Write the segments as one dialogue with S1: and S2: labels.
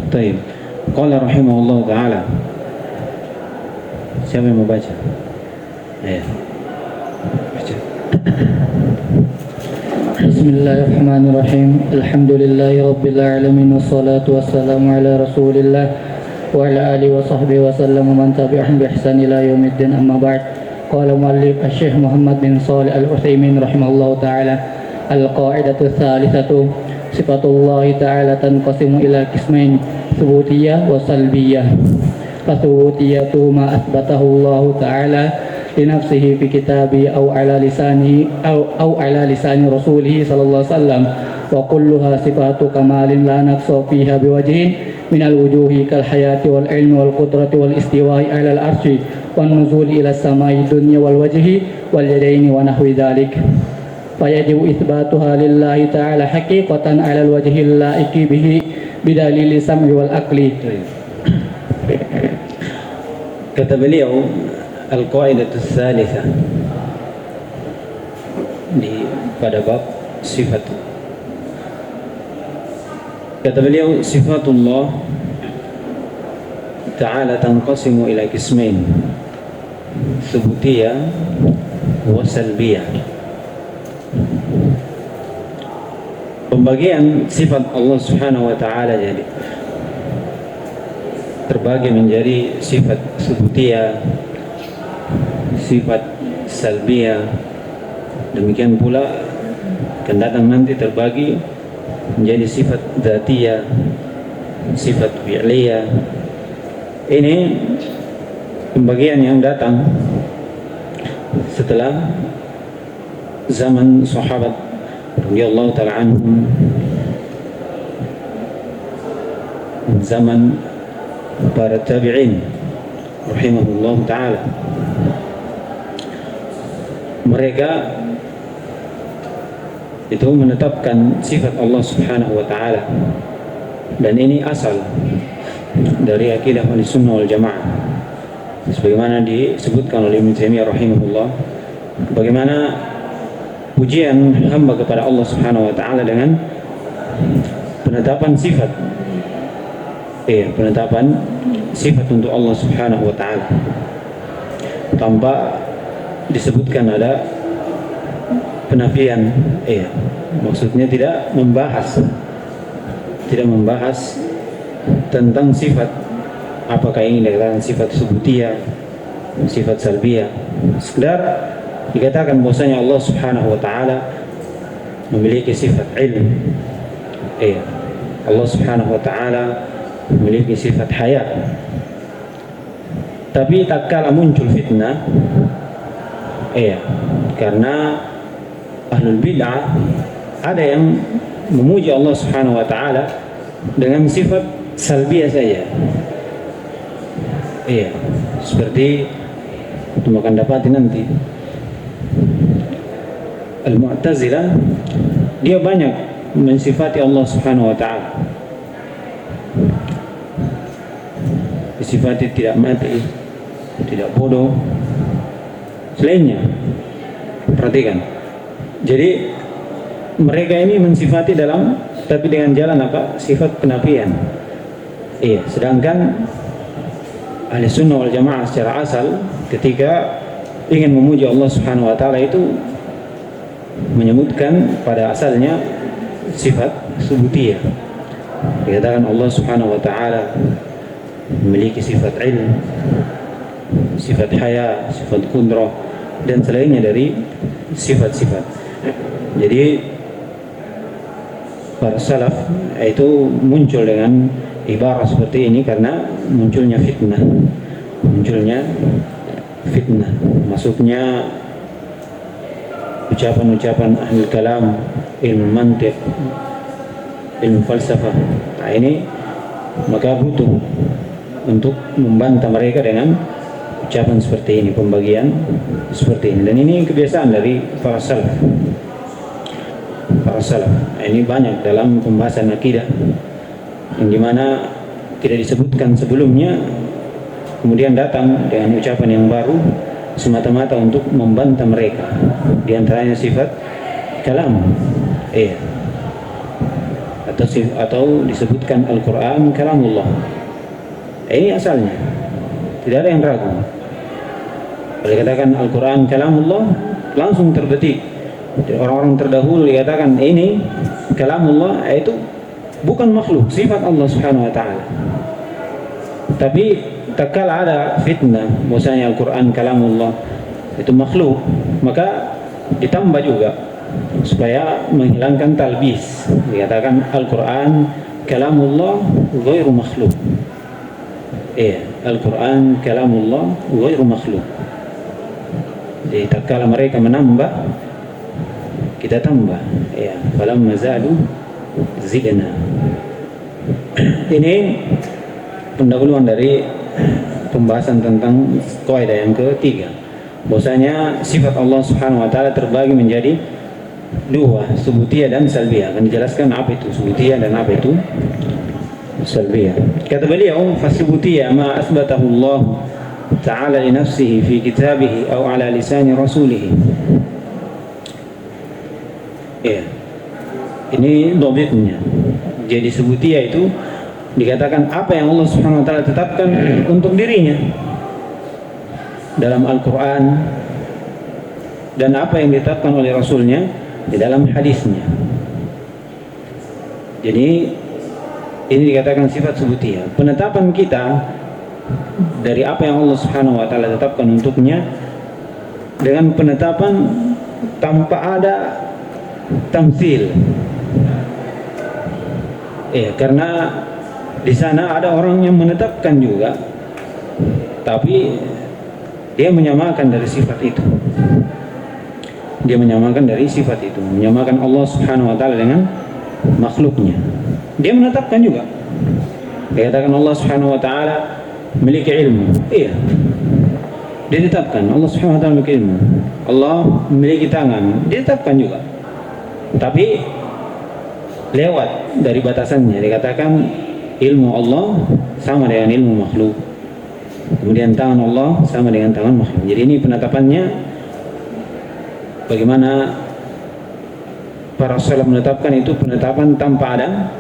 S1: Taib. Qala rahimahullah ta'ala. Siapa yang mau baca? Ya. Baca.
S2: Bismillahirrahmanirrahim. Alhamdulillahi rabbil alamin wassalatu wassalamu ala Rasulillah wa ala alihi wa sahbihi wa sallam man tabi'ahum bi ihsan ila yaumiddin, amma ba'd. Qala muallif Asy-Syaikh Muhammad bin Shalih Al-Utsaimin rahimahullahu ta'ala, al-qa'idatu tsalitsatu sifatullah ta'ala tanqasimu ila qismain, tsubutiyyah wa salbiyyah. Fatsubutiyyatu ma atsbatahu Allah ta'ala linafsihi fi kitabi aw ala lisani rasulihi sallallahu alaihi wasallam, wa kulluha sifatu kamalin la naqsa fiha biwajhin min alwujuhi kal hayati wal ilmi wal qudrati wal istiwa'i ala al arsy wan nuzuli ila samai dunya wal wajhi wal yadaini wa nahwi dzalik. Fayajibu itsbatuha lillahi ta'ala haqiqatan ala al wajhi laiki bihi bidalil sam'i wal aqli.
S1: Kata beliau, al-qa'idatu tsalitsah, di pada bab sifat. Kata beliau, sifatullah ta'ala tanqasimu ila qismain, tsubutiyyah wa salbiyyah. Pembagian sifat Allah Subhanahu wa ta'ala jadi terbagi menjadi sifat tsubutiyyah, sifat salbiyah. Demikian pula akan datang nanti terbagi menjadi sifat dzatiyah, sifat fi'liyah. Ini pembagian yang datang setelah zaman sahabat radhiyallahu ta'ala anhum, zaman para tabi'in rahimahullah ta'ala. Mereka itu menetapkan sifat Allah Subhanahu wa ta'ala, dan ini asal dari akidah Ahlussunnah wal Jamaah, sebagaimana disebutkan oleh Ibnu Taimiyah rahimahullah, bagaimana pujian hamba kepada Allah Subhanahu wa ta'ala dengan penetapan sifat, penetapan sifat untuk Allah Subhanahu wa ta'ala tanpa disebutkan ada penafian. Maksudnya tidak membahas tentang sifat, apakah ini dikatakan sifat subutiyah, sifat salbiyah. Sekedar dikatakan bahwasanya Allah Subhanahu wa ta'ala memiliki sifat ilm. Allah Subhanahu wa ta'ala memiliki sifat hayat. Tapi tak kala muncul fitnah, karena ahlul bid'ah ada yang memuji Allah Subhanahu wa ta'ala dengan sifat salbiyah saja. Seperti itu akan dapati nanti Al-Mu'tazilah, dia banyak mensifati Allah Subhanahu wa ta'ala, disifati tidak mati, tidak bodoh, selainnya. Perhatikan. Jadi mereka ini mensifati tapi dengan jalan apa? Sifat penafian. Sedangkan Ahlussunnah wal Jamaah secara asal ketika ingin memuji Allah Subhanahu wa ta'ala itu menyebutkan pada asalnya sifat subutiyah. Dikatakan Allah Subhanahu wa ta'ala memiliki sifat ilm, sifat haya, sifat qudrah, dan selainnya dari sifat-sifat. Jadi para salaf itu muncul dengan ibarat seperti ini karena munculnya fitnah. Maksudnya ucapan-ucapan ahli kalam, ilmu mantiq, ilmu falsafah. Nah ini maka butuh untuk membantah mereka dengan ucapan seperti ini, pembagian seperti ini. Dan ini kebiasaan dari para salaf. Nah, ini banyak dalam pembahasan akidah yang dimana tidak disebutkan sebelumnya, kemudian datang dengan ucapan yang baru semata-mata untuk membantah mereka. Di antaranya sifat kalam, atau disebutkan Al-Quran kalamullah. Ini asalnya, tidak ada yang ragu. Kalau dikatakan Al-Quran kalamullah, langsung terbetik. Orang-orang terdahulu dikatakan ini kalamullah, itu bukan makhluk, sifat Allah Subhanahu wa taala. Tapi tak kala ada fitnah bahwasanya Al-Quran kalamullah itu makhluk, maka ditambah juga supaya menghilangkan talbis. Dikatakan Al-Quran kalamullah ghairu makhluk. Al-Quran kalamullah ghairu makhluk. Jadi tak kala mereka menambah, kita tambah. Falamma zadu zidna. Ini pendahuluan dari pembahasan tentang kaidah yang ketiga, bahwasanya sifat Allah Subhanahu wa taala terbagi menjadi dua, subutiyah dan salbiyah. Akan dijelaskan apa itu subutiyah dan apa itu salbiyah. Kata beliau, fasubutiyah ma asbatahu Allah ta'ala li nafsihi fi kitabih atau ala lisan rasulih. Ini dhabitnya. Jadi subutiyah itu dikatakan apa yang Allah Subhanahu wa taala tetapkan untuk dirinya dalam Al-Quran dan apa yang ditetapkan oleh Rasulnya di dalam hadisnya. Jadi ini dikatakan sifat subutiyah, penetapan kita dari apa yang Allah Subhanahu wa taala tetapkan untuknya dengan penetapan tanpa ada tamtsil. Karena di sana ada orang yang menetapkan juga, tapi dia menyamakan dari sifat itu. Dia menyamakan dari sifat itu, menyamakan Allah Subhanahu wa taala dengan makhluknya. Dia menetapkan juga. Dia katakan Allah Subhanahu wa taala memiliki ilmu. Dia tetapkan Allah Subhanahu wa taala memiliki ilmu. Allah memiliki tangan. Dia tetapkan juga. Tapi lewat dari batasannya, dikatakan ilmu Allah sama dengan ilmu makhluk, kemudian tangan Allah sama dengan tangan makhluk. Jadi ini penetapannya bagaimana para salaf menetapkan itu, penetapan tanpa ada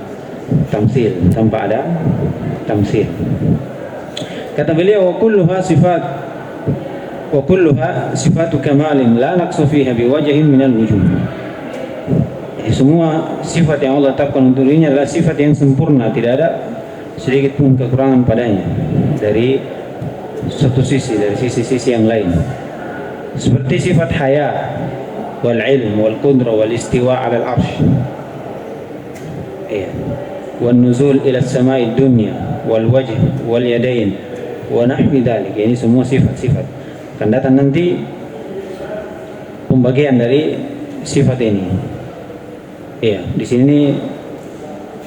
S1: tamtsil, tanpa ada tamtsil. Kata beliau, wa kulluha sifatu kamalin la naqsu fiha biwajhin minal wujuh. Semua sifat yang Allah tetapkan untuk dirinya adalah sifat yang sempurna, tidak ada sedikit pun kekurangan padanya dari satu sisi, dari sisi-sisi yang lain. Seperti sifat haya, wal ilm, wal qudra, wal istiwa 'ala al-'arsy. Wan nuzul ila as-sama'i dunya, wal wajh, wal yadayn, wa nahwi dzalik. Ini semua sifat-sifat. Akan datang nanti pembagian dari sifat ini. Di sini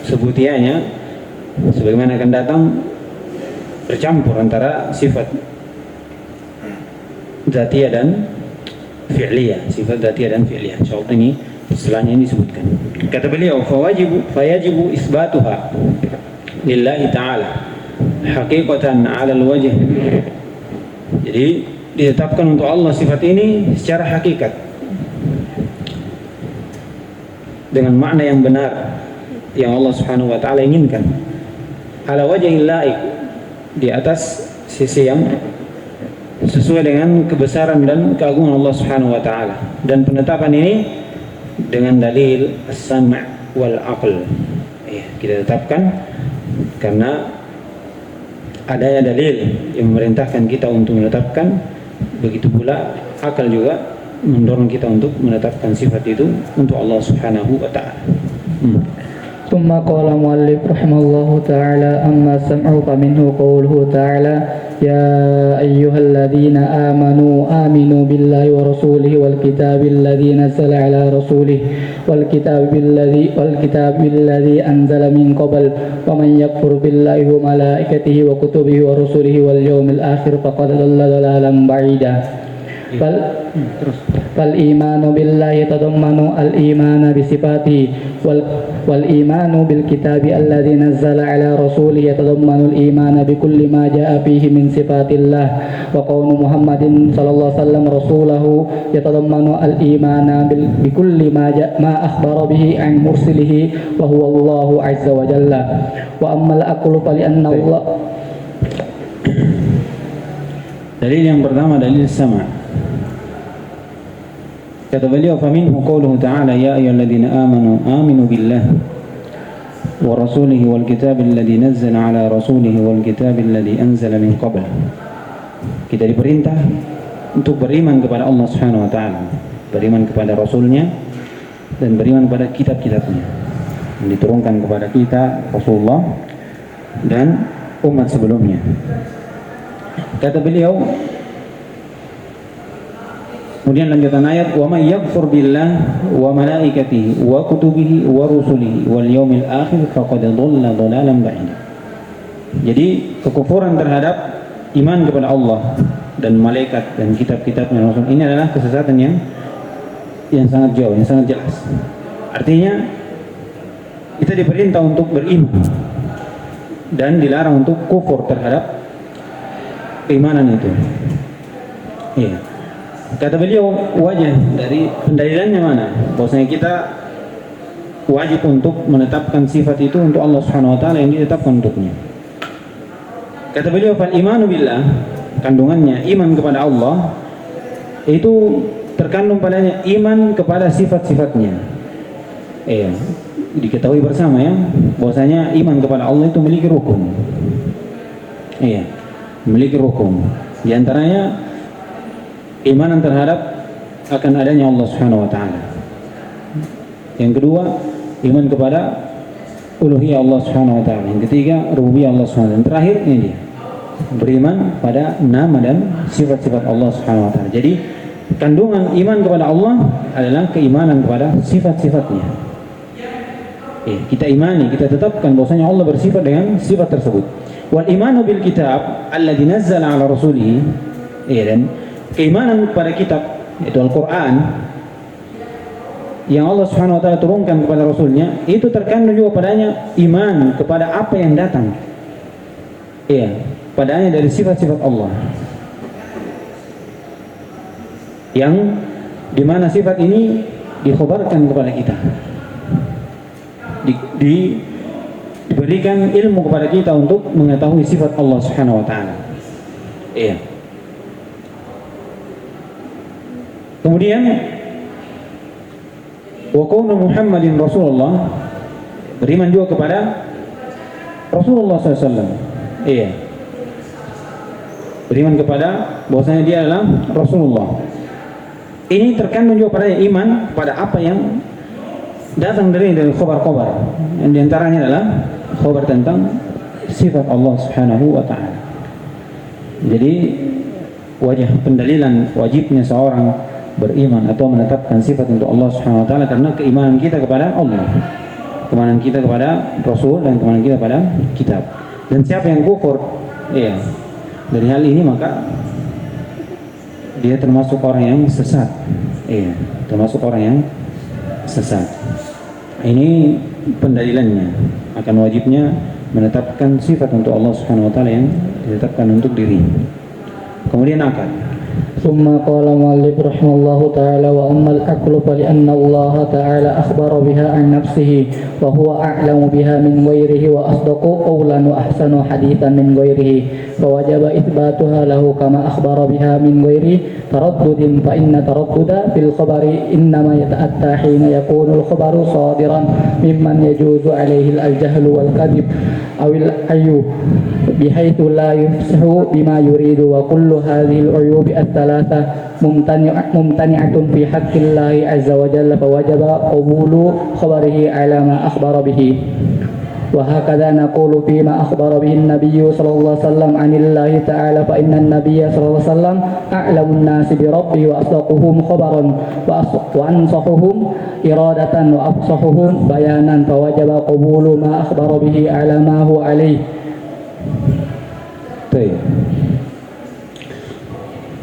S1: sebutiannya sebagaimana akan datang bercampur antara sifat dzatiyah dan fi'liyah, sifat dzatiyah dan fi'liyah. Insyaallah ini setelahnya ini disebutkan. Kata beliau, fayajibu isbatuha lillahi ta'ala haqiqatan 'ala al-wajh. Jadi ditetapkan untuk Allah sifat ini secara hakikat, dengan makna yang benar yang Allah Subhanahu wa taala inginkan, ala wajhil laik, di atas sisi yang sesuai dengan kebesaran dan keagungan Allah Subhanahu wa taala. Dan penetapan ini dengan dalil as-sam' wal aql. Kita tetapkan karena adanya dalil yang memerintahkan kita untuk menetapkan, begitu pula akal juga mendorong kita untuk menetapkan sifat itu untuk Allah Subhanahu wa taala.
S2: ثم قال المؤلف رحمه الله تعالى أما السمع فمنه قوله تعالى يا أيها الذين آمنوا بالله ورسوله والكتاب الذي نزل على رسوله والكتاب الذي أنزل من قبل ومن يكفر بالله وملائكته وكتبه ورسله واليوم الآخر فقد ضل ضلالا بعيدا.
S1: Terus.
S2: فالإيمان بالله يتضمن الإيمان بصفاته والإيمان بالكتاب الذي نزل على رسوله يتضمن الإيمان بكل ما جاء فيه من صفات الله وقول محمد صلى الله عليه وسلم رسوله يتضمن الإيمان بكل ما أخبر به عن مرسله وهو الله عز وجل وأما العقل فلأن الله.
S1: Dalil yang pertama dalil sama. Kata beliau, faminhu qawluhu ta'ala ya ayyuhalladzina amanu aminu billah wa rasulihi wal kitabil ladzi nazzala ala rasulihi wal kitabil ladzi anzala min qabl. Kita diperintah untuk beriman kepada Allah Subhanahu wa taala, beriman kepada rasulnya dan beriman kepada kitab-kitabnya yang diturunkan kepada kita Rasulullah dan umat sebelumnya. Kata beliau, kemudian lanjutan ayat, wa may yakfur billah wa malaikatihi wa kutubihi wa rusulihi wal yaumil akhir faqad dhalla dhalalan ba'ida. Jadi kekufuran terhadap iman kepada Allah dan malaikat dan kitab-kitabnya Rasul ini adalah kesesatan yang sangat jauh, yang sangat jelas. Artinya kita diperintah untuk beriman dan dilarang untuk kufur terhadap keimanan itu. Iya. Kata beliau, wajah dari pendalilannya mana? Bahwasanya kita wajib untuk menetapkan sifat itu untuk Allah Subhanahu wa taala yang ditetapkan untuknya. Kata beliau, fal imanu billah, kandungannya iman kepada Allah itu terkandung padanya iman kepada sifat-sifatnya. Diketahui bersama ya, bahwasanya iman kepada Allah itu memiliki rukun. Memiliki rukun. Di antaranya imanan terhadap akan adanya Allah Subhanahu wa taala. Yang kedua, iman kepada uluhiyah Allah Subhanahu wa taala. Yang ketiga, rububiyah Allah Subhanahu wa taala. Dan terakhir ini dia, beriman pada nama dan sifat-sifat Allah Subhanahu wa taala. Jadi, kandungan iman kepada Allah adalah keimanan kepada sifat-sifatnya. Kita imani, kita tetapkan bahwasanya Allah bersifat dengan sifat tersebut. Wal imanu bil kitab alladzi nazzala ala rasulih, dan keimanan kepada kitab itu Al-Quran yang Allah Subhanahu wa taala turunkan kepada Rasulnya, itu terkandung juga padanya iman kepada apa yang datang padanya dari sifat-sifat Allah, yang dimana sifat ini dikhabarkan kepada kita, diberikan ilmu kepada kita untuk mengetahui sifat Allah Subhanahu wa taala. Kemudian wa qawlu Muhammadin Rasulullah, beriman juga kepada Rasulullah SAW. Beriman kepada bahwasanya dia adalah Rasulullah. Ini terkandung juga pada iman pada apa yang datang dari khabar-khabar. Yang diantaranya adalah khabar tentang sifat Allah Subhanahu wa taala. Jadi wajah pendalilan wajibnya seorang beriman atau menetapkan sifat untuk Allah Subhanahu wa taala karena keimanan kita kepada Allah, keimanan kita kepada Rasul dan keimanan kita pada kitab. Dan siapa yang kufur dari hal ini, maka dia termasuk orang yang sesat. Termasuk orang yang sesat. Ini pendalilannya akan wajibnya menetapkan sifat untuk Allah Subhanahu wa taala yang ditetapkan untuk diri. Kemudian akal.
S2: ثم قال المؤلف رحمه الله تعالى وأما العقل فلأن الله تعالى أخبر بها عن نفسه وهو أعلم بها من غيره وأصدق قولا وأحسن حديثا من غيره فوجب إثباتها له كما أخبر بها من غير تردد فإن تردد في الخبر إنما يتأتى حين يكون الخبر صادرا ممن يجوز عليه الجهل والكذب أو العيوب بحيث لا يفصح بما يريد وكل هذه العيوب الثلاثة ممتنعة في حق الله عز وجل فوجب قبول خبره على ما أخبر به وهكذا نقول فيما أخبر به النبي صلى الله عليه وسلم عن الله تعالى فإن النبي صلى الله عليه وسلم أعلم الناس بربه وأصدقهم خبرا وأنصحهم إرادة وأفصحهم بيانا فوجب قبول ما أخبر به على ما هو عليه.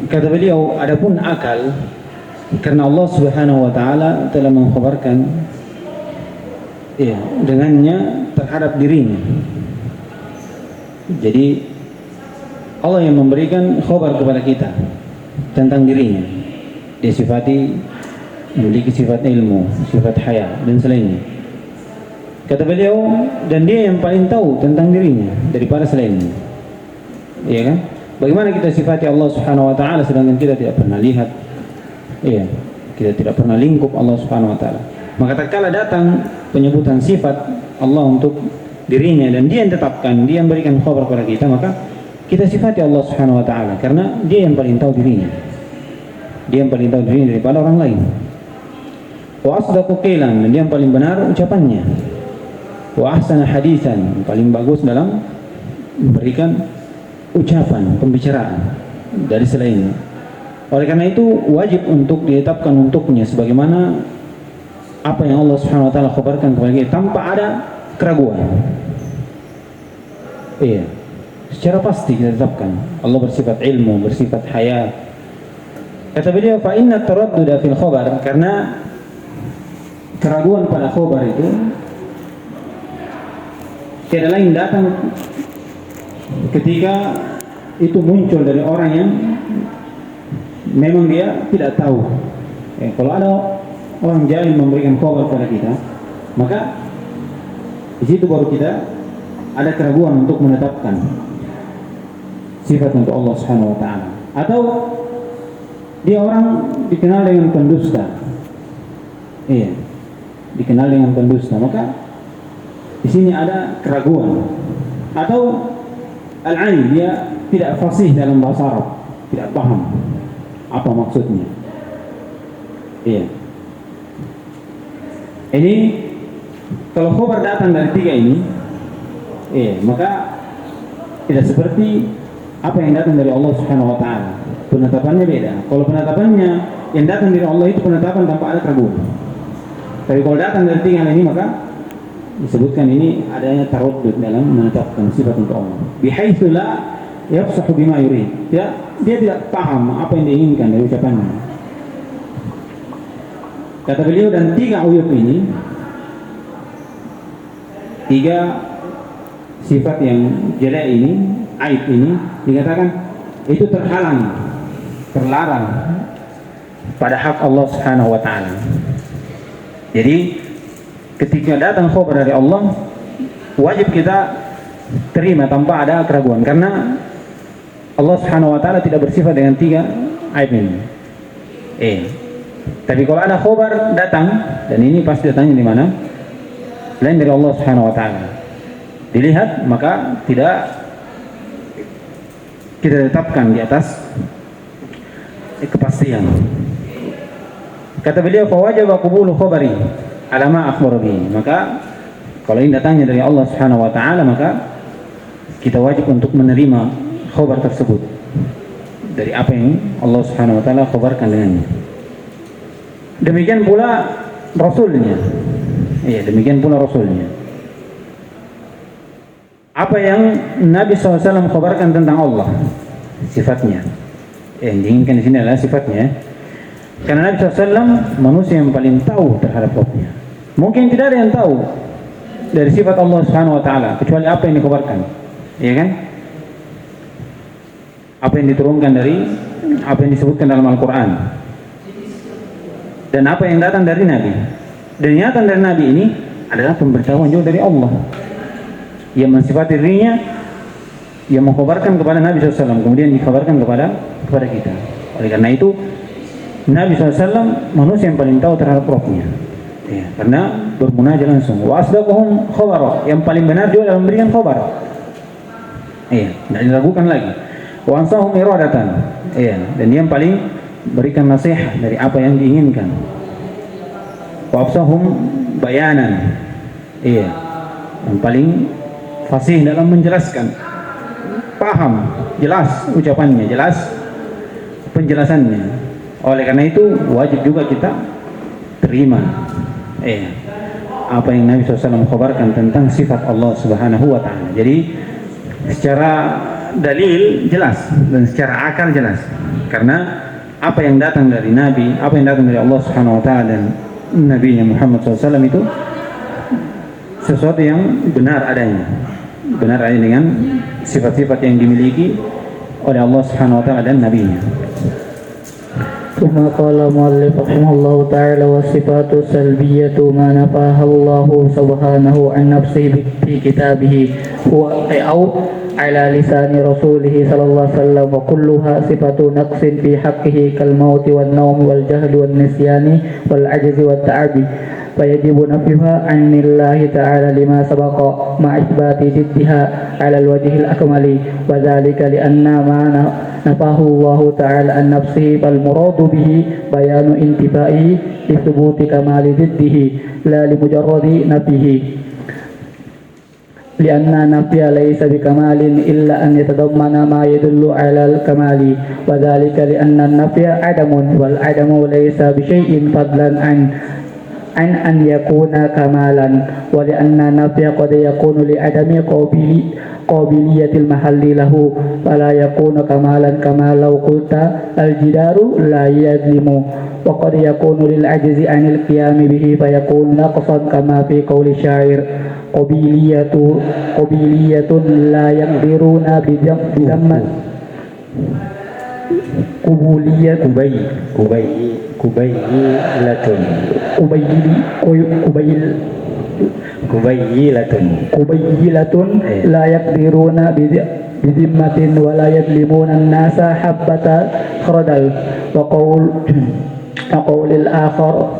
S1: kata beliau, adapun akal, karena Allah Subhanahu wa taala telah mengkhabarkan dengannya terhadap dirinya. Jadi Allah yang memberikan khabar kepada kita tentang dirinya. Dia memiliki sifat ilmu, sifat haya dan selainnya. Kata beliau, dan dia yang paling tahu tentang dirinya daripada selainnya. Iya kan? Bagaimana kita sifati Allah Subhanahu wa taala sedangkan kita tidak pernah lihat? Iya, kita tidak pernah lingkup Allah Subhanahu wa taala. Maka tatkala datang penyebutan sifat Allah untuk dirinya dan dia yang tetapkan, dia yang berikan khabar kepada kita, maka kita sifati Allah Subhanahu wa taala karena dia yang paling tahu dirinya. Dia yang paling tahu dirinya daripada orang lain. Wa asdaqu qilan, dan dia yang paling benar ucapannya. Wa ahsana hadisan, paling bagus dalam memberikan ucapan, pembicaraan dari selainnya. Oleh karena itu wajib untuk ditetapkan untuknya sebagaimana apa yang Allah Subhanahu wa taala khabarkan kepada kita tanpa ada keraguan. Iya, secara pasti kita tetapkan Allah bersifat ilmu, bersifat haya. Kata beliau, fa inna taradduda fil khabar, karena keraguan pada khabar itu tiada lain datang ketika itu muncul dari orang yang memang dia tidak tahu. Kalau ada orang jahil memberikan khabar kepada kita, maka di situ baru kita ada keraguan untuk menetapkan sifat untuk Allah Subhanahu wa taala. Atau dia orang dikenal dengan pendusta. Iya, dikenal dengan pendusta, maka di sini ada keraguan. Atau al-'alim, dia tidak fasih dalam bahasa Arab, tidak paham apa maksudnya. Iya. Ini kalau khabar datang dari tiga ini, maka tidak seperti apa yang datang dari Allah Subhanahu wa taala. Penetapannya beda. Kalau penetapannya yang datang dari Allah itu penetapan tanpa ada keraguan. Tapi kalau datang dari tiga hal ini, maka disebutkan ini adanya taraddud dalam menetapkan sifat untuk Allah. Bihaitsu la yafsahu bima yurid. Dia tidak paham apa yang diinginkan dari ucapannya. Kata beliau, dan tiga uyub ini, tiga sifat yang jelek ini, aib ini, dikatakan itu terlarang pada hak Allah Subhanahu wa taala. Jadi ketika datang khabar dari Allah, wajib kita terima tanpa ada keraguan, karena Allah Subhanahu wa taala tidak bersifat dengan tiga aib ini. Tapi kalau ada khabar datang, dan ini pasti datangnya di mana? Lain dari Allah Subhanahu wa taala. Dilihat, maka tidak kita tetapkan di atas kepastian. Kata beliau, fa wajaba qabulu khabari ala ma akhbara bihi. Maka kalau ini datangnya dari Allah Subhanahu wa taala, maka kita wajib untuk menerima khabar tersebut dari apa yang Allah Subhanahu wa taala khabarkan dengannya. Demikian pula Rasulnya. Demikian pula Rasulnya. Apa yang Nabi SAW khabarkan tentang Allah, sifatnya. Yang diinginkan di sini adalah sifatnya. Karena Nabi SAW manusia yang paling tahu terhadap Rabbnya. Mungkin tidak ada yang tahu dari sifat Allah Subhanahu wa taala kecuali apa yang dikhabarkan. Iya kan? Apa yang diturunkan dari apa yang disebutkan dalam Al-Qur'an. Dan apa yang datang dari Nabi. Dan yang datang dari Nabi ini adalah pemberitahuan juga dari Allah yang mensifati dirinya, yang mengkhabarkan kepada Nabi SAW, kemudian dikhabarkan kepada kita. Oleh karena itu Nabi SAW manusia yang paling tahu terhadap Rabbnya, karena bermunajat langsung. Wa asdaquhum khabara, yang paling benar juga dalam memberikan khabar. Tidak diragukan lagi. Wa ansahum iradatan, dan dia yang paling berikan nasihat dari apa yang diinginkan. Wa afsahum bayanan, yang paling fasih dalam menjelaskan, paham, jelas ucapannya, jelas penjelasannya. Oleh karena itu wajib juga kita terima apa yang Nabi SAW khabarkan tentang sifat Allah Subhanahu wa taala. Jadi secara dalil jelas dan secara akal jelas. Karena apa yang datang dari Nabi, apa yang datang dari Allah Subhanahu wa taala dan Nabi Muhammad SAW itu sesuatu yang benar adanya. Benar adanya dengan sifat-sifat yang dimiliki oleh Allah Subhanahu wa taala dan nabinya.
S2: ثم قال المؤلف رحمه الله تعالى والصفات السلبية ما نفاها الله سبحانه عن نفسه في كتابه هو أو على لسان رسوله صلى الله عليه وسلم وكلها صفة نقص في حقه كالموت والنوم والجهل والنسيان والعجز والتعب فيجب نفيها عن الله تعالى لما سبق مع إثبات ضدها على الوجه الأكمل وذلك لأن ما نفاه الله تعالى عن نفسه فالمراد به بيان انتفائه لثبوت كمال ضده لا لمجرد نفيه لأن النفي ليس بكمال إلا أن يتضمن ما يدل على الكمال وذلك لأن النفي عدم والعدم ليس بشيء فضلا عن أن يكون كمالا ولأن النفي قد يكون لعدم قابلية المحل له فلا يكون كمالا كما لو قلت الجدار لا يظلم وقد يكون للعجز عن القيام به فيكون نقصا كما في قول الشاعر قبيلية لا يقدرون بذم kubayyilatun la yaqdiruna bidhimmatin wa la yadlimuna an-nasa habbata khardal wa qawlil akhar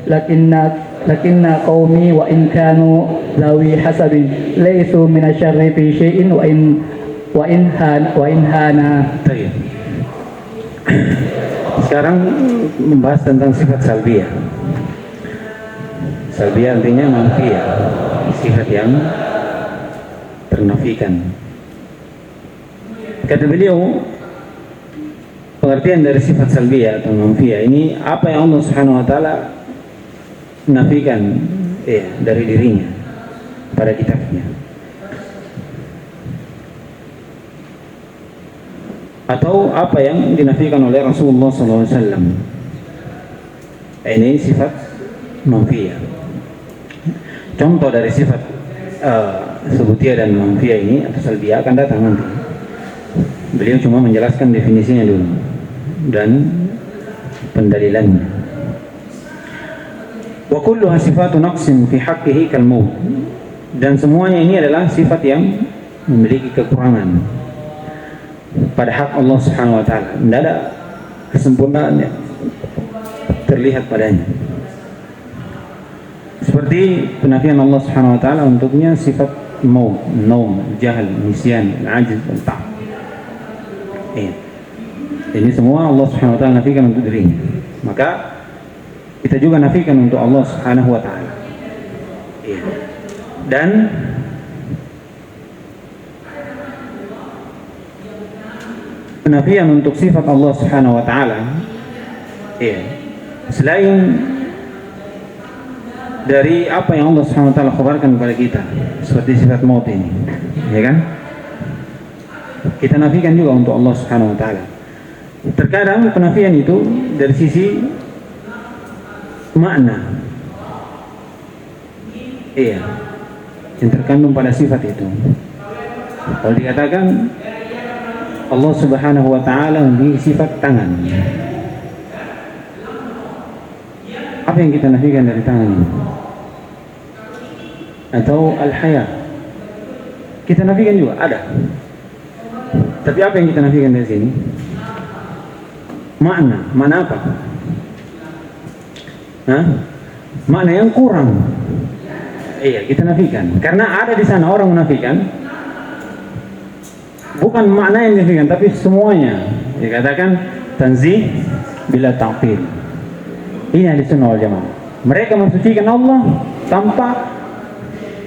S2: lakinna qaumi wa in kanu zawi hasabin laysu min asy-syarri fi syai'in wa in hana.
S1: Sekarang membahas tentang sifat salbiyah. Salbiyah artinya manfiyah, sifat yang ternafikan. Kata beliau, pengertian dari sifat salbiyah atau manfiyah ini apa yang Allah Subhanahu wa taala nafikan dari dirinya pada kitabnya, atau apa yang dinafikan oleh Rasulullah SAW. Ini sifat manfiyah. Contoh dari sifat subutiyah dan manfiyah ini atau salbiyah akan datang nanti. Beliau cuma menjelaskan definisinya dulu dan pendalilannya. Wa kulluha sifatu naqsin fi haqqihi kal maut. Dan semuanya ini adalah sifat yang memiliki kekurangan pada hak Allah Subhanahu wa taala. Tidak ada kesempurnaan yang terlihat padanya. Seperti penafian Allah Subhanahu wa taala untuknya sifat maut, naum, jahl, nisyan, ajz, dan ta'ab. Ini semua Allah Subhanahu wa taala nafikan untuk dirinya. Maka kita juga nafikan untuk Allah Subhanahu wa taala. Dan penafian untuk sifat Allah Subhanahu wa taala selain dari apa yang Allah Subhanahu wa taala khabarkan kepada kita seperti sifat maut ini, ya kan? Kita nafikan juga untuk Allah Subhanahu wa taala. Terkadang penafian itu dari sisi makna, yang terkandung pada sifat itu. Kalau dikatakan Allah Subhanahu wa taala memiliki sifat tangan, apa yang kita nafikan dari tangan ini? Atau al-haya, kita nafikan juga ada. Tapi apa yang kita nafikan dari sini? Makna apa? Makna yang kurang. Kita nafikan. Karena ada di sana orang menafikan bukan makna yang dinafikan, tapi semuanya. Dikatakan tanzih bila ta'til. Ini ahli sunnah wal jamaah. Mereka mensucikan Allah tanpa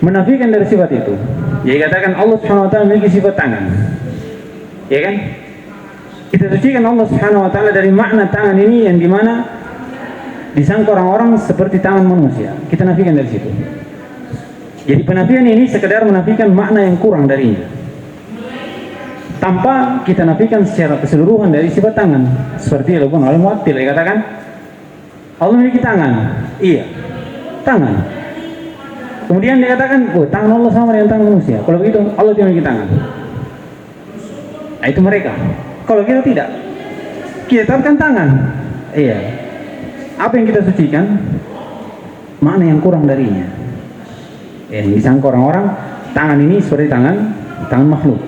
S1: menafikan dari sifat itu. Jadi katakan Allah Subhanahu wa taala memiliki sifat tangan. Ya kan? Kita sucikan Allah Subhanahu wa taala dari makna tangan ini yang dimana disangka orang-orang seperti tangan manusia. Kita nafikan dari situ. Jadi penafian ini sekedar menafikan makna yang kurang darinya. tanpa kita nafikan secara keseluruhan dari sifat tangan, seperti yang dilakukan oleh Mu'attil. Dia katakan Allah memiliki tangan. Iya, tangan. Kemudian dia katakan, oh, tangan Allah sama dengan tangan manusia. Kalau begitu Allah tidak memiliki tangan. Nah, itu mereka. Kalau kita tidak, kita tetapkan tangan. Iya. Apa yang kita sucikan, mana yang kurang darinya. Yang disangka orang-orang, tangan ini seperti tangan makhluk.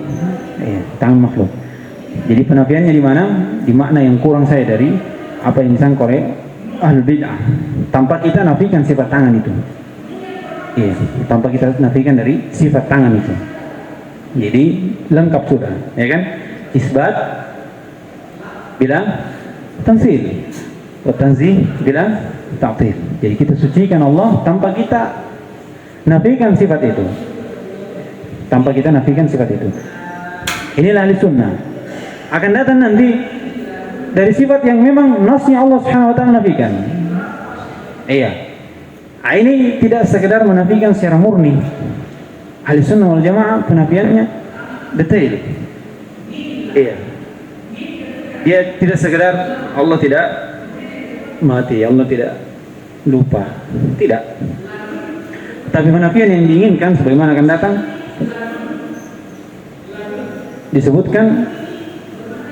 S1: Iya, tangan makhluk. Jadi penafiannya di mana? Di makna yang kurang saya dari apa yang disangka oleh ahlul bid'ah. Tanpa kita nafikan sifat tangan itu. Iya, tanpa kita nafikan dari sifat tangan itu. Jadi lengkap sudah, ya kan? Isbat bila tanzih, wa tanzih bila ta'til. Jadi kita sucikan Allah tanpa kita nafikan sifat itu. Tanpa kita nafikan sifat itu. Inilah ahli sunnah. Akan datang nanti dari sifat yang memang nasnya Allah Subhanahu wa taala nafikan. Iya. Ini tidak sekedar menafikan secara murni. Ahli sunnah wal jamaah penafiannya detail. Iya. Dia tidak sekedar Allah tidak mati, Allah tidak lupa. Tidak. Tapi penafian yang diinginkan sebagaimana akan datang disebutkan,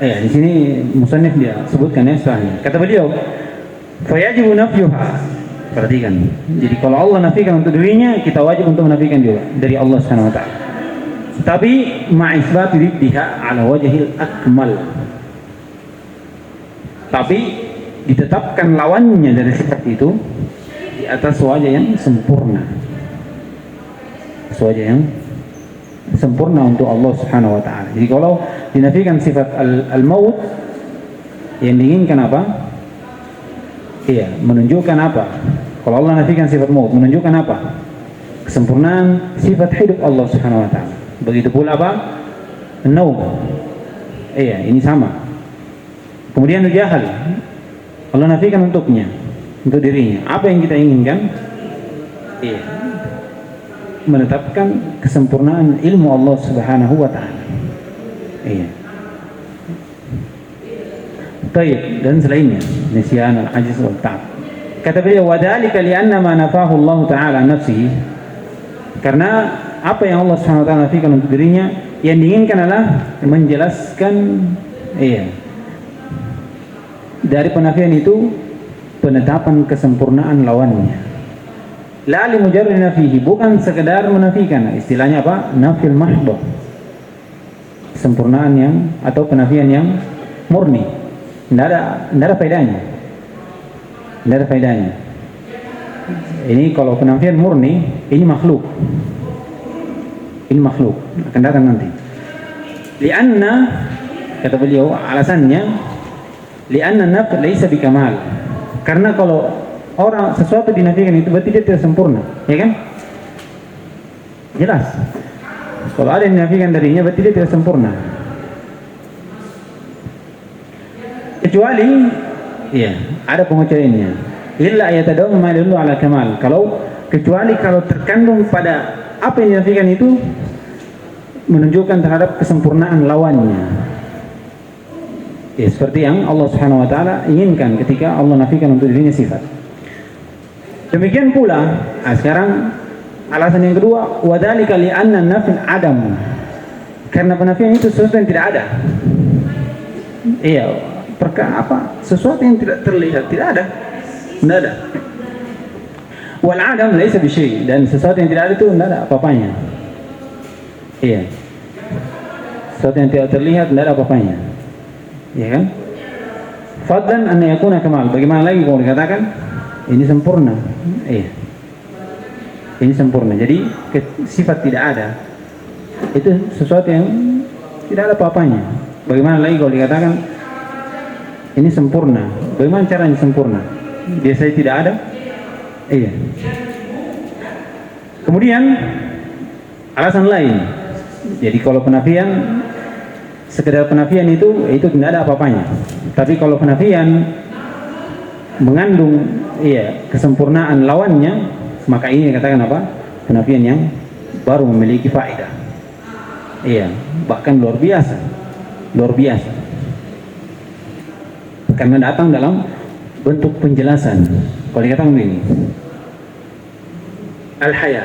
S1: di sini musannif dia sebutkan ya setelahnya. Kata beliau, fayajibu nafyuha. Perhatikan. Jadi kalau Allah nafikan untuk dirinya, kita wajib untuk menafikan juga dari Allah Subhanahu wa taala. Tapi ma'isbat riddiha ala wajhil akmal. Tapi ditetapkan lawannya dari sifat itu di atas wajah yang sempurna. Wajah yang sempurna untuk Allah Subhanahu wa taala. Jadi kalau dinafikan sifat al-maut, yang diinginkan apa? Iya, menunjukkan apa? Kalau Allah nafikan sifat maut, menunjukkan apa? Kesempurnaan sifat hidup Allah Subhanahu wa taala. Begitu pula apa? Naum. Iya, ini sama. Kemudian jahal. Allah nafikan untuknya, untuk dirinya. Apa yang kita inginkan? Iya. Menetapkan kesempurnaan ilmu Allah Subhanahu wa taala. Iya. Baik, dan selainnya, nisyan al-ajiz wal ta'ab. Kata beliau, wadhalika li'anna ma nafahu Allah taala nafsihi. Karena apa yang Allah Subhanahu wa taala nafikan untuk dirinya, yang diinginkan adalah menjelaskan dari penafian itu penetapan kesempurnaan lawannya. La li mujarrad nafihi, bukan sekedar menafikan. Istilahnya apa? Nafil mahdh. Kesempurnaan yang atau penafian yang murni. Tidak ada faedahnya. Tidak ada faedahnya. Ini kalau penafian murni, ini makhluk. Ini makhluk. Akan datang nanti. Lianna, kata beliau, alasannya, lianna naf laisa bikamal. Karena kalau orang sesuatu dinafikan itu berarti dia tidak sempurna, ya kan? Jelas. Kalau ada yang dinafikan darinya berarti dia tidak sempurna. Kecuali ada pengecualiannya. Illa ayatadawma ma yadullu ala kamal. Kecuali kalau terkandung pada apa yang dinafikan itu menunjukkan terhadap kesempurnaan lawannya. Seperti yang Allah Subhanahu wa taala inginkan ketika Allah nafikan untuk dirinya sifat. Demikian pula, sekarang alasan yang kedua, wadzalika li'anna nafil adam. Karena penafian itu sesuatu yang tidak ada. Sesuatu yang tidak terlihat, tidak ada. Tidak ada. Wal adam laisa bisyai, dan sesuatu yang tidak ada itu tidak ada apa-apanya. Sesuatu yang tidak terlihat tidak ada apa-apanya. Ya kan? Fadlan an yakuna kamal. Bagaimana lagi kalau dikatakan ini sempurna? Ini sempurna. Jadi sifat tidak ada itu sesuatu yang tidak ada apa-apanya. Bagaimana lagi kalau dikatakan ini sempurna? Bagaimana caranya sempurna? Biasanya tidak ada. Kemudian alasan lain. Jadi kalau penafian, sekedar penafian itu tidak ada apa-apanya. Tapi kalau penafian mengandung kesempurnaan lawannya, maka ini dikatakan apa? Penafian yang baru memiliki faedah. Bahkan luar biasa. luar biasa. Karena datang dalam bentuk penjelasan. Kalau dikatakan begini, al-haya.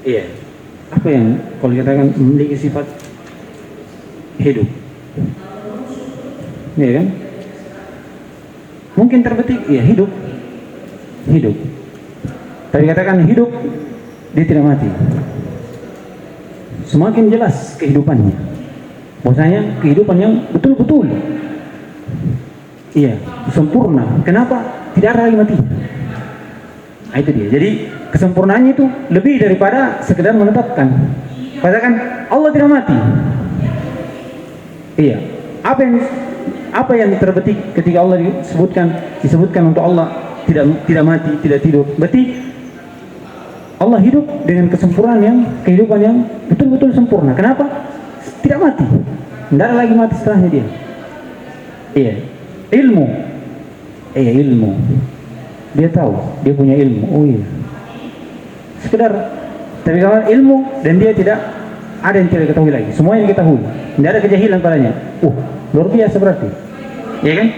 S1: Iya. Apa yang kalau dikatakan memiliki sifat hidup? Iya kan? Mungkin terbetik, iya hidup. Hidup. Tapi katakan hidup, dia tidak mati. Semakin jelas kehidupannya. Bahwasanya kehidupan yang betul-betul, iya, sempurna. Kenapa? Tidak ada lagi mati. Nah, itu dia. Jadi kesempurnaannya itu lebih daripada sekedar menetapkan. Katakan Allah tidak mati. Iya. Apa yang terbetik ketika Allah disebutkan untuk Allah tidak mati, tidak tidur. Berarti Allah hidup dengan kesempurnaan yang kehidupan yang betul-betul sempurna. Kenapa? Tidak mati. Tidak ada lagi mati setelahnya dia. Iya. Ilmu. Iya, ilmu. Dia tahu, dia punya ilmu. Oh iya. Sekedar tapi kalau ilmu dan dia tidak ada yang tidak ketahui lagi. Semua yang diketahui. Tidak ada kejahilan padanya. Luar biasa berarti. Iya kan?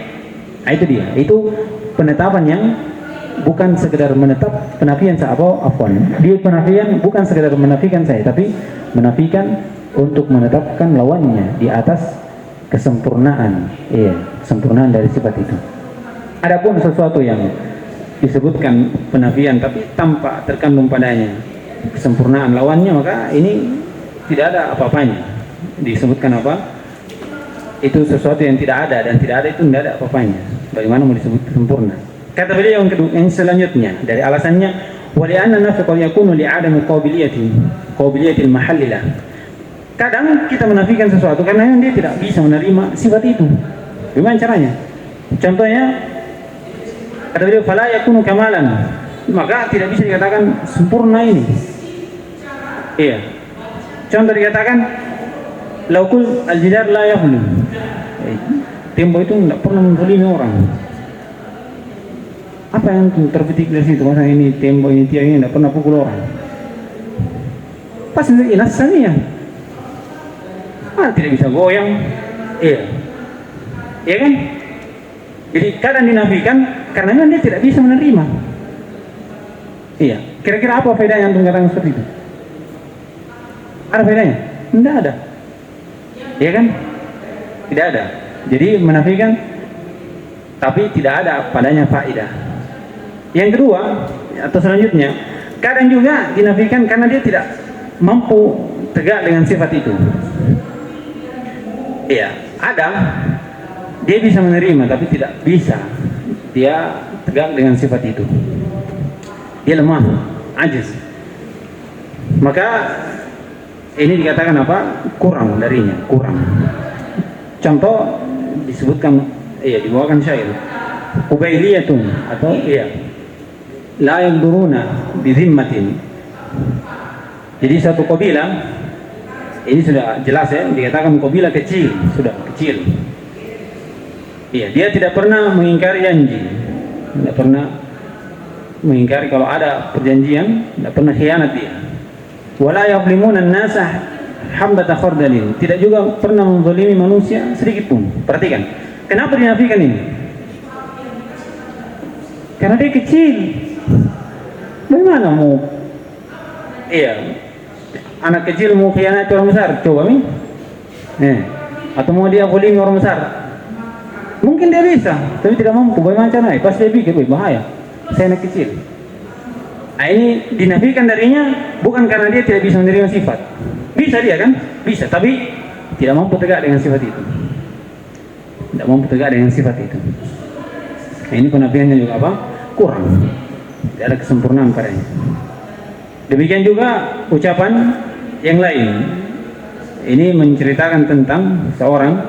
S1: Nah, itu dia. Itu penetapan yang bukan sekedar menetap penafian dia penafian bukan sekedar menafikan saya, tapi menafikan untuk menetapkan lawannya di atas kesempurnaan. Iya, kesempurnaan dari sifat itu. Adapun sesuatu yang disebutkan penafian tapi tanpa terkandung padanya kesempurnaan lawannya, maka ini tidak ada apa-apanya. Disebutkan apa? Itu sesuatu yang tidak ada, dan tidak ada itu tidak ada apa-apanya. Bagaimana mau disebut sempurna? Kata beliau yang selanjutnya dari alasannya, wali'anna nafiq yakunu li'adami qabiliyatil mahallilah. Kadang kita menafikan sesuatu karena dia tidak bisa menerima sifat itu. Bagaimana caranya? Contohnya, kata beliau, fala yakunu kamalan, maka tidak bisa dikatakan sempurna ini. Iya. Contoh dikatakan, laukul al-jidar la yahlim. Tembok itu tidak pernah menzalimi orang. Apa yang terbetik dari situ? Masa ini tembok ini tiang ini tidak pernah pukul orang. Pas inasannya, tidak bisa goyang. Iya, iya kan? Jadi kadang dinafikan karena dia tidak bisa menerima. Iya. Kira-kira apa faedahnya untuk mengatakan seperti itu? Ada faedahnya? Tidak ada. Iya kan? Tidak ada. Jadi menafikan tapi tidak ada padanya faedah. Yang kedua atau selanjutnya, kadang juga dinafikan karena dia tidak mampu tegak dengan sifat itu. Iya, ada dia bisa menerima tapi tidak bisa dia tegak dengan sifat itu. Dia lemah, ajiz. Maka ini dikatakan apa? Kurang darinya, kurang. Contoh disebutkan, dibawakan syair. Ubailiyatun atau la yaqduruna bi dhimmatin. Jadi satu kabilah, ini sudah jelas ya, dikatakan kabilah kecil, sudah kecil. Iya, dia tidak pernah mengingkari janji. Tidak pernah mengingkari kalau ada perjanjian, tidak pernah khianat dia. Wala yaqlimuna an-nasa hambata khardalin. Tidak juga pernah menzalimi manusia sedikit pun. Perhatikan. Kenapa dinafikan ini? Karena dia kecil. Bagaimana mau anak kecil mau khianat orang besar? Coba atau mau dia zalimi orang besar? Mungkin dia bisa, tapi tidak mampu. Bagaimana caranya? Pasti dia pikir, bahaya, saya anak kecil. Nah, ini dinafikan darinya bukan karena dia tidak bisa menerima sifat. Bisa dia kan? Bisa, tapi tidak mampu tegak dengan sifat itu. Tidak mampu tegak dengan sifat itu. Nah, ini penafiannya juga apa? Kurang. Tidak ada kesempurnaan padanya. Demikian juga ucapan yang lain. Ini menceritakan tentang seorang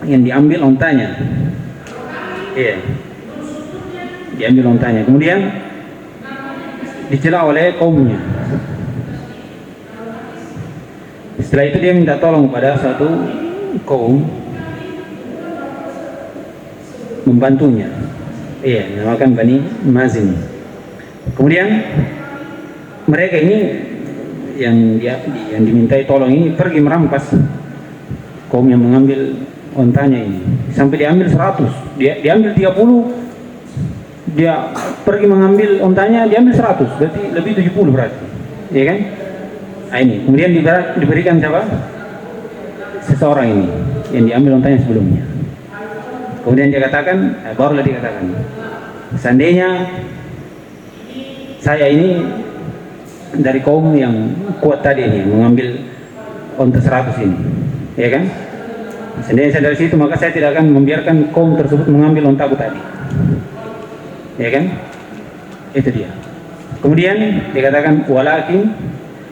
S1: yang diambil ontanya. Diambil ontanya. Kemudian dicela oleh kaumnya. Setelah itu dia minta tolong pada satu kaum membantunya. Dinamakan Bani Mazin. Kemudian mereka ini yang dimintai tolong ini pergi merampas kaum yang mengambil ontanya ini sampai diambil 100, dia diambil 30, dia pergi mengambil ontanya diambil 100, berarti lebih 70 berarti, ya kan? Nah, ini kemudian diberikan siapa? Seseorang ini yang diambil ontanya sebelumnya. Kemudian dia katakan, barulah dikatakan, seandainya saya ini dari kaum yang kuat tadi ini mengambil onta 100 ini, ya kan? Seandainya saya dari situ, maka saya tidak akan membiarkan kaum tersebut mengambil ontaku tadi, ya kan? Itu dia. Kemudian dikatakan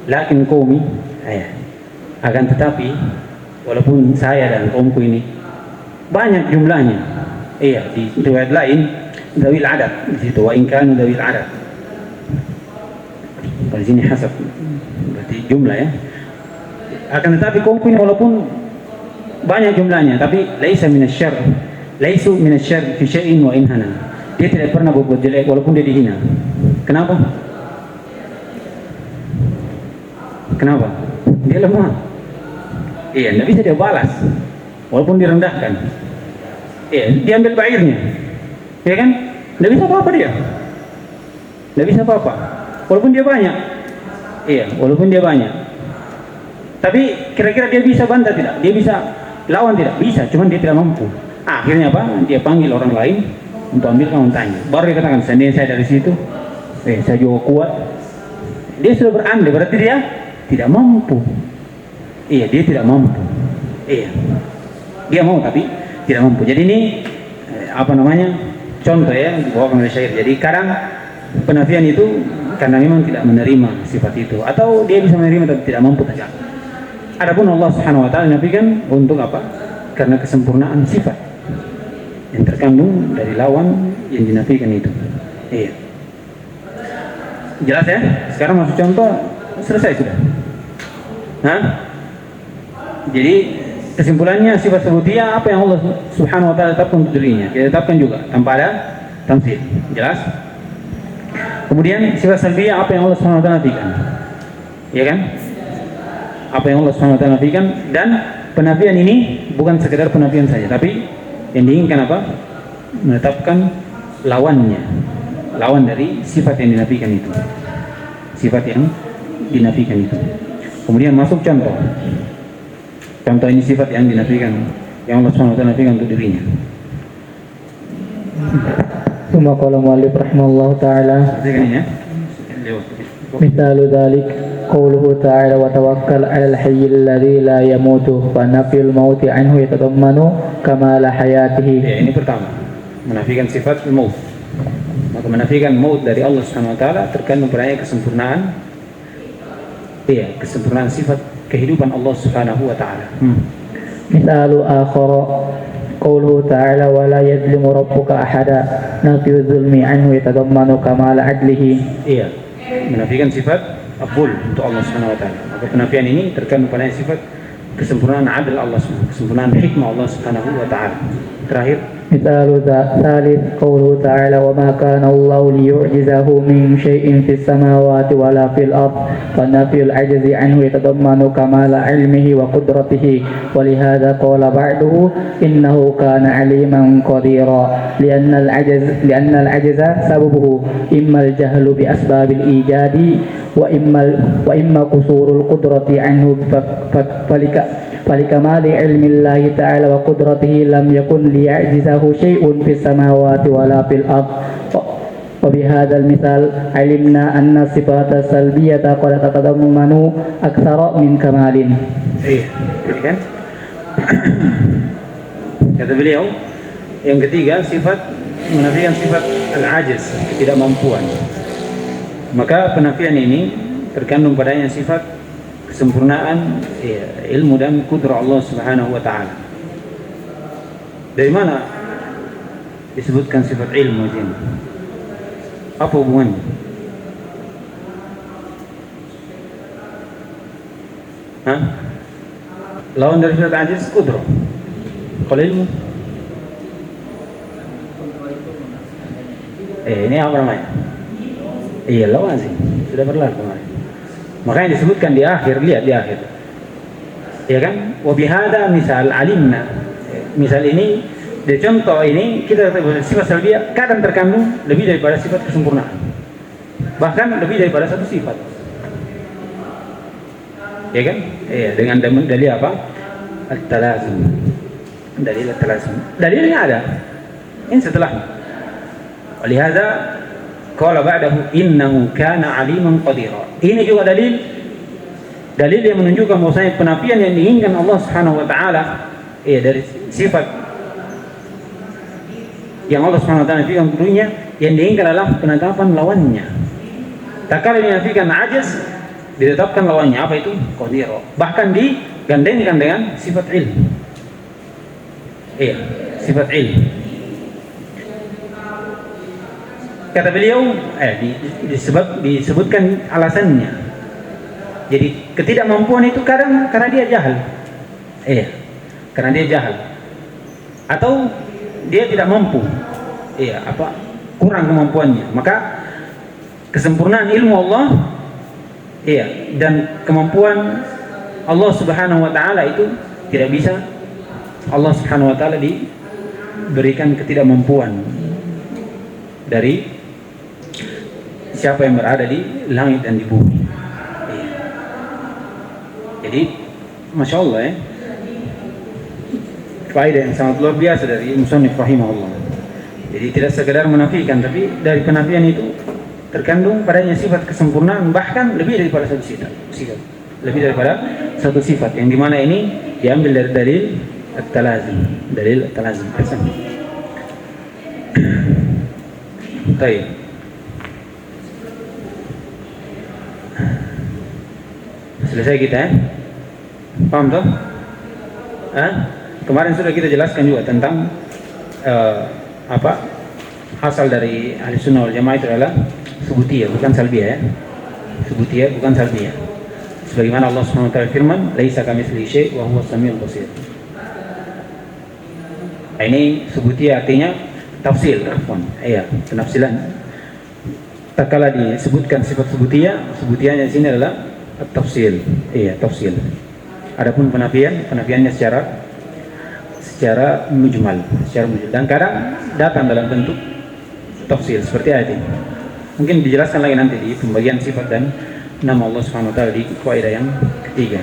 S1: lakin qaumi, akan tetapi walaupun saya dan kaumku ini banyak jumlahnya, iya, di riwayat lain dawil adad, di situ wa in kanu dawil adad. Di sini hasab, berarti jumlah ya. Akan tetapi kaumku ini walaupun banyak jumlahnya, tapi laisu minasyarr fi syai'in wa in hana. Dia tidak pernah berbuat jelek walaupun dia dihina. Kenapa? Kenapa? Dia lemah. Iya, tidak bisa dia balas walaupun direndahkan. Iya, diambil bairnya, ya kan? Tidak bisa apa-apa dia. Tidak bisa apa-apa walaupun dia banyak. Iya, walaupun dia banyak. Tapi kira-kira dia bisa bantah tidak? Dia bisa lawan tidak? Bisa, cuman dia tidak mampu. Akhirnya apa? Dia panggil orang lain untuk ambilkan ontanya. Baru dia katakan, seandainya saya dari situ, saya juga kuat. Dia sudah berandai, berarti dia tidak mampu. Iya, dia tidak mampu. Iya, dia mau tapi tidak mampu. Jadi ini contoh ya dibawakan oleh syair. Jadi kadang penafian itu karena memang tidak menerima sifat itu, atau dia bisa menerima tapi tidak mampu saja. Adapun Allah Subhanahu wa taala nafikan untuk apa? Karena kesempurnaan sifat yang terkandung dari lawan yang dinafikan itu. Iya. Jelas ya? Sekarang masuk contoh, selesai sudah. Jadi kesimpulannya sifat subutiyah apa yang Allah Subhanahu wa taala tetapkan untuk dirinya, kita tetapkan juga tanpa ada tamtsil. Jelas? Kemudian sifat salbiyah apa yang Allah Subhanahu wa taala nafikan. Ya kan? Apa yang Allah Subhanahu wa taala nafikan, dan penafian ini bukan sekedar penafian saja, tapi yang diinginkan apa? Menetapkan lawannya. Lawan dari sifat yang dinafikan itu. Sifat yang dinafikan itu. Kemudian masuk contoh. Contoh ini sifat yang dinafikan, yang Allah Subhanahu wa taala nafikan untuk dirinya.
S2: Tsumma qala mu'allif rahimahullahu ta'ala. Mithalu dzalik qauluhu ta'ala wa tawakkal 'alal hayyil ladzi la yamutu fa nafyul mauti anhu yatadammanu kamala hayatihi.
S1: Ya, ini pertama, menafikan sifat maut. Maka menafikan maut dari Allah Subhanahu wa taala terkandung padanya kesempurnaan, kesempurnaan sifat kehidupan Allah Subhanahu wa taala.
S2: Mithalu akhar qauluhu ta'ala wa la yadlimu rabbuka ahada nafyu dzulmi anhu yatadammanu kamala adlihi.
S1: Iya, menafikan sifat abul untuk Allah Subhanahu wa taala. Maka penafian ini terkandung padanya sifat kesempurnaan adil Allah Subhanahu, kesempurnaan hikmah Allah Subhanahu wa taala. Terakhir,
S2: مثال ثالث قوله تعالى وما كان الله ليعجزه من شيء في السماوات ولا في الأرض فنفي العجز عنه يتضمن كمال علمه وقدرته ولهذا قال بعده إنه كان عليما قديرا لأن العجز سببه إما الجهل بأسباب الإيجاد وإما قصور القدرة عنه فلكمال علم الله تعالى وقدرته لم يكن ليعجزه شيء في السماوات ولا في الأرض. وبهذا المثال علمنا أن الصفات السلبية قد تتضمن أكثر من كمال.
S1: kan? Kata beliau, yang ketiga sifat menafikan sifat al-ajiz, ketidakmampuan. Maka penafian ini terkandung padanya sifat kesempurnaan ilmu dan kudrah Allah Subhanahu wa taala. Dari mana disebutkan sifat ilmu ini? Apa hubungannya? Lawan dari sifat ajiz kudrah. Kalau ilmu ini apa namanya? Iya, lawan sih. Sudah berlalu kemarin. Makanya disebutkan di akhir, lihat di akhir. Ya kan? Wa bihada misal alimna. Misal ini, di contoh ini kita katakan sifat salbiyah kadang terkandung lebih daripada sifat kesempurnaan. Bahkan lebih daripada satu sifat. Ya kan? Iya, dengan dalil apa? At-talazum. Dalil at-talazum. Dalilnya ada. Ini setelahnya. Walihada qala ba'dahu innahu kana 'aliman qadira. Ini juga dalil yang menunjukkan bahwasanya penafian yang diinginkan Allah Subhanahu wa taala dari sifat yang Allah Subhanahu wa taala nafikan dulunya, yang diinginkan adalah penetapan lawannya. Tak kala dinafikan ajaz, ditetapkan lawannya apa itu? Qadira. Bahkan digandengkan dengan sifat ilm. Iya, sifat ilm. Kata beliau, disebutkan alasannya. Jadi ketidakmampuan itu kadang karena dia jahil. Iya, karena dia jahil. Atau dia tidak mampu. Iya, kurang kemampuannya. Maka kesempurnaan ilmu Allah, iya, dan kemampuan Allah Subhanahu wa taala itu tidak bisa Allah Subhanahu wa taala diberikan ketidakmampuan dari siapa yang berada di langit dan di bumi. Jadi, Masya Allah ya, faedah yang sangat luar biasa dari musannif rahimahullah. Jadi tidak sekedar menafikan, tapi dari penafian itu terkandung padanya sifat kesempurnaan, bahkan lebih daripada satu sifat. Lebih daripada satu sifat, yang dimana ini diambil dari dalil at-talazum. Dalil at-talazum. Baik. Selesai kita ya? Paham toh? Kemarin sudah kita jelaskan juga tentang asal dari ahli sunnah wal jamaah itu adalah subutiyah, bukan salbiyah ya. Subutiyah bukan salbiyah. Sebagaimana Allah Subhanahu wa taala firman, "Laisa kamitslihi syai' wa huwas samiul basir." Ini subutiyah artinya tafsil, iya, penafsilan. Tak kala disebutkan sifat subutiyahnya di sini adalah tafsil, iya, tafsil. Adapun penafiannya secara mujmal, dan kadang datang dalam bentuk tafsil seperti ayat ini. Mungkin dijelaskan lagi nanti di pembagian sifat dan nama Allah Subhanahu wa taala di kaidah yang ketiga.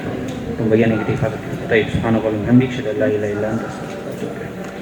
S1: Pembagian yang ketiga. Subhanallahi wa bihamdihi, asyhadu an la ilaha illa anta, astaghfiruka wa atubu ilaik.